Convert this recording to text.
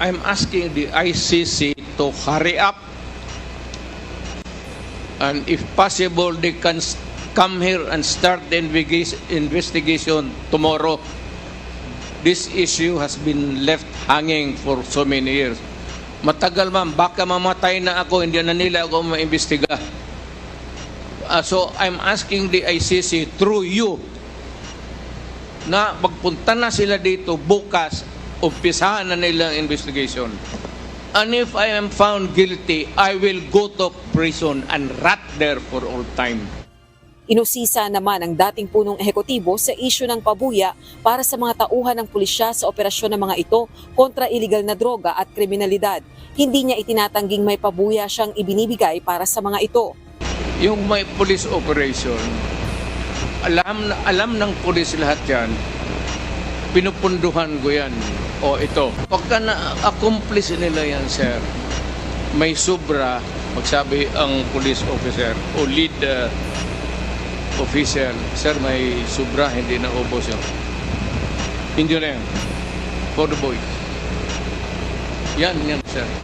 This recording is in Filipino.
I'm asking the ICC to hurry up, and if possible, they can come here and start the investigation tomorrow. This issue has been left hanging for so many years. Matagal ma'am, baka mamatay na ako, hindi na nila ako maimbestiga. So I'm asking the ICC through you na magpunta na sila dito bukas, umpisahan na nila ang investigation. And if I am found guilty, I will go to prison and rot there for all time. Inusisa naman ang dating punong ehekutibo sa isyu ng pabuya para sa mga tauhan ng pulisya sa operasyon ng mga ito kontra iligal na droga at kriminalidad. Hindi niya itinatangging may pabuya siyang ibinibigay para sa mga ito. Yung may police operation, alam ng pulis lahat yan, pinupunduhan ko yan. O ito, pagka na-accomplish nila yan, sir, may sobra, magsabi ang police officer o lead official, sir, may sobra, hindi na ubos yun. Hindi na yan. For the boys. Yan, sir.